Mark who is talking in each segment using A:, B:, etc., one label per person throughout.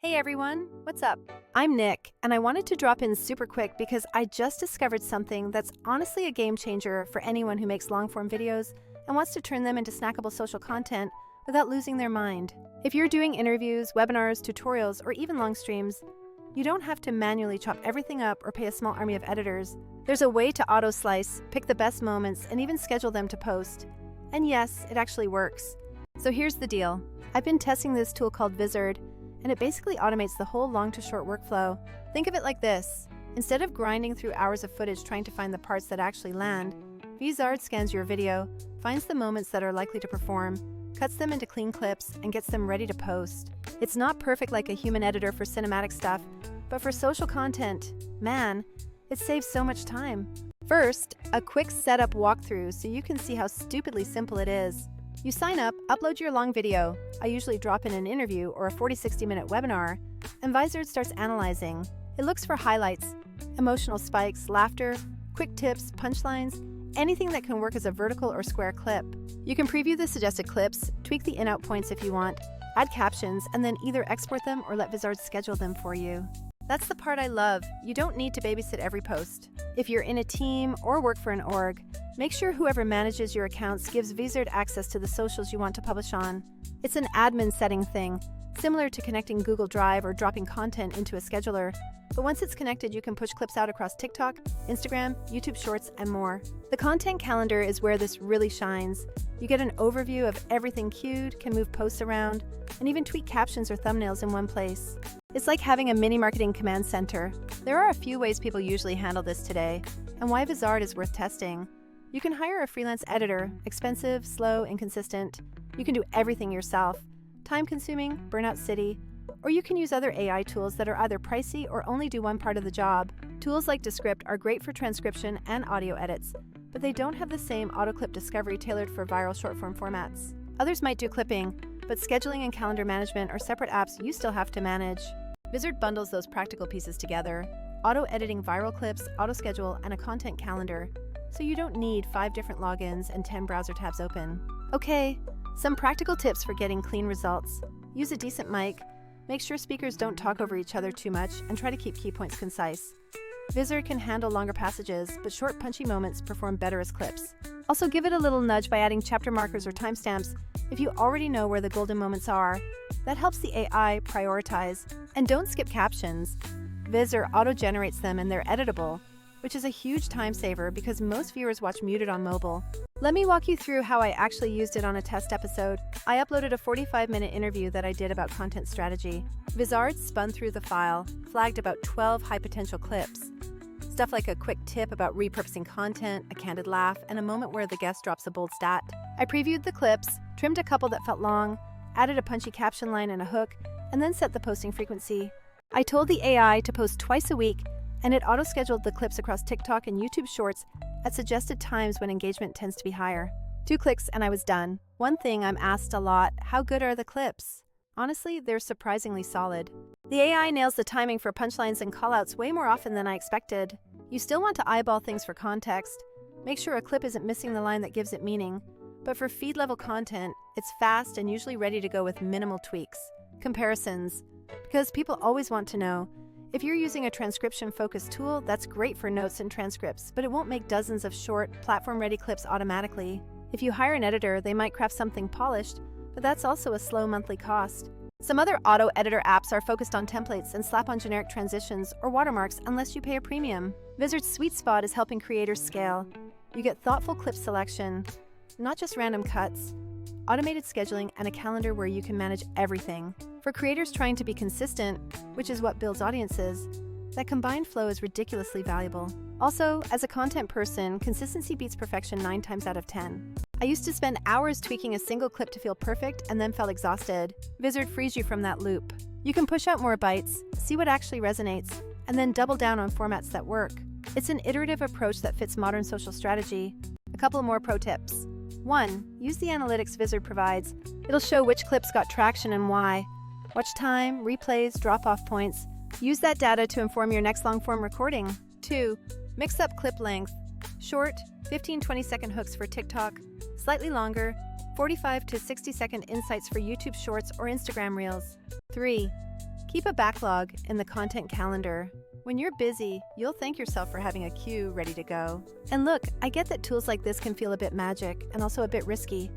A: Hey everyone, what's up? I'm Nick, and I wanted to drop in super quick because I just discovered something that's honestly a game changer for anyone who makes long-form videos and wants to turn them into snackable social content without losing their mind. If you're doing interviews, webinars, tutorials, or even long streams, you don't have to manually chop everything up or pay a small army of editors. There's a way to auto-slice, pick the best moments, and even schedule them to post. And yes, it actually works. So here's the deal. I've been testing this tool called Vizard, and it basically automates the whole long to short workflow. Think of it like this. Instead of grinding through hours of footage trying to find the parts that actually land, Vizard scans your video, finds the moments that are likely to perform, cuts them into clean clips, and gets them ready to post. It's not perfect like a human editor for cinematic stuff, but for social content, man, it saves so much time. First, a quick setup walkthrough so you can see how stupidly simple it is. You sign up, upload your long video, I usually drop in an interview or a 40-60 minute webinar, and Vizard starts analyzing. It looks for highlights, emotional spikes, laughter, quick tips, punchlines, anything that can work as a vertical or square clip. You can preview the suggested clips, tweak the in-out points if you want, add captions, and then either export them or let Vizard schedule them for you. That's the part I love. You don't need to babysit every post. If you're in a team or work for an org, make sure whoever manages your accounts gives Vizard access to the socials you want to publish on. It's an admin setting thing, similar to connecting Google Drive or dropping content into a scheduler. But once it's connected, you can push clips out across TikTok, Instagram, YouTube Shorts, and more. The content calendar is where this really shines. You get an overview of everything queued, can move posts around, and even tweak captions or thumbnails in one place. It's like having a mini marketing command center. There are a few ways people usually handle this today, and why Vizard is worth testing. You can hire a freelance editor, expensive, slow, inconsistent. You can do everything yourself, time-consuming, burnout city, or you can use other AI tools that are either pricey or only do one part of the job. Tools like Descript are great for transcription and audio edits, but they don't have the same auto-clip discovery tailored for viral short-form formats. Others might do clipping, but scheduling and calendar management are separate apps you still have to manage. Vizard bundles those practical pieces together, auto-editing viral clips, auto-schedule, and a content calendar, so you don't need 5 different logins and 10 browser tabs open. Okay, some practical tips for getting clean results. Use a decent mic, make sure speakers don't talk over each other too much, and try to keep key points concise. Vizard can handle longer passages, but short punchy moments perform better as clips. Also give it a little nudge by adding chapter markers or timestamps if you already know where the golden moments are. That helps the AI prioritize. And don't skip captions. Vizard auto-generates them and they're editable, which is a huge time saver because most viewers watch muted on mobile. Let me walk you through how I actually used it on a test episode. I uploaded a 45-minute interview that I did about content strategy. Vizard spun through the file, flagged about 12 high-potential clips. Stuff like a quick tip about repurposing content, a candid laugh, and a moment where the guest drops a bold stat. I previewed the clips, trimmed a couple that felt long, added a punchy caption line and a hook, and then set the posting frequency. I told the AI to post twice a week, and it auto-scheduled the clips across TikTok and YouTube Shorts at suggested times when engagement tends to be higher. 2 clicks and I was done. One thing I'm asked a lot, how good are the clips? Honestly, they're surprisingly solid. The AI nails the timing for punchlines and callouts way more often than I expected. You still want to eyeball things for context. Make sure a clip isn't missing the line that gives it meaning. But for feed-level content, it's fast and usually ready to go with minimal tweaks. Comparisons. Because people always want to know. If you're using a transcription-focused tool, that's great for notes and transcripts, but it won't make dozens of short, platform-ready clips automatically. If you hire an editor, they might craft something polished, but that's also a slow monthly cost. Some other auto-editor apps are focused on templates and slap on generic transitions or watermarks unless you pay a premium. Vizard's sweet spot is helping creators scale. You get thoughtful clip selection, not just random cuts, automated scheduling, and a calendar where you can manage everything. For creators trying to be consistent, which is what builds audiences, that combined flow is ridiculously valuable. Also, as a content person, consistency beats perfection 9 times out of 10. I used to spend hours tweaking a single clip to feel perfect and then felt exhausted. Vizard frees you from that loop. You can push out more bites, see what actually resonates, and then double down on formats that work. It's an iterative approach that fits modern social strategy. A couple more pro tips. 1. Use the analytics Vizard provides. It'll show which clips got traction and why. Watch time, replays, drop-off points. Use that data to inform your next long-form recording. 2. Mix up clip length. Short, 15-20 second hooks for TikTok. Slightly longer, 45 to 60 second insights for YouTube Shorts or Instagram Reels. 3. Keep a backlog in the content calendar. When you're busy, you'll thank yourself for having a queue ready to go. And look, I get that tools like this can feel a bit magic and also a bit risky.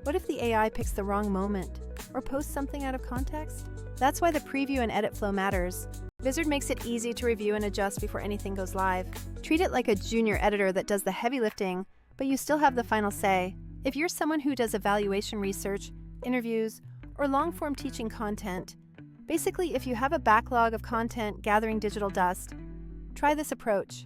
A: What if the AI picks the wrong moment or posts something out of context? That's why the preview and edit flow matters. Vizard makes it easy to review and adjust before anything goes live. Treat it like a junior editor that does the heavy lifting, but you still have the final say. If you're someone who does evaluation research, interviews, or long-form teaching content, basically if you have a backlog of content gathering digital dust, try this approach.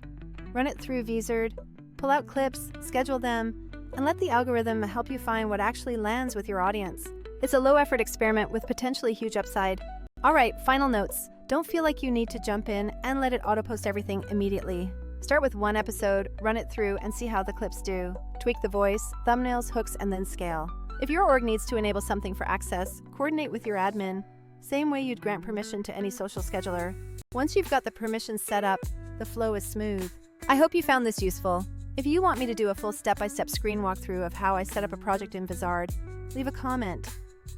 A: Run it through Vizard, pull out clips, schedule them, and let the algorithm help you find what actually lands with your audience. It's a low-effort experiment with potentially huge upside. All right, final notes. Don't feel like you need to jump in and let it auto-post everything immediately. Start with one episode, run it through, and see how the clips do. Tweak the voice, thumbnails, hooks, and then scale. If your org needs to enable something for access, coordinate with your admin, same way you'd grant permission to any social scheduler. Once you've got the permissions set up, the flow is smooth. I hope you found this useful. If you want me to do a full step-by-step screen walkthrough of how I set up a project in Vizard, leave a comment.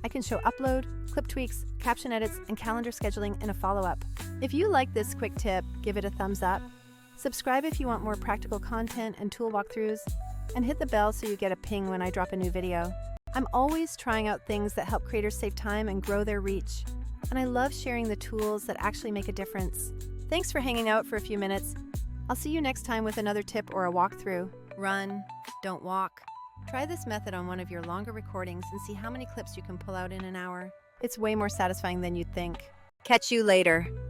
A: I can show upload, clip tweaks, caption edits, and calendar scheduling in a follow-up. If you like this quick tip, give it a thumbs up. Subscribe if you want more practical content and tool walkthroughs, and hit the bell so you get a ping when I drop a new video. I'm always trying out things that help creators save time and grow their reach, and I love sharing the tools that actually make a difference. Thanks for hanging out for a few minutes. I'll see you next time with another tip or a walkthrough. Run, don't walk. Try this method on one of your longer recordings and see how many clips you can pull out in an hour. It's way more satisfying than you'd think. Catch you later.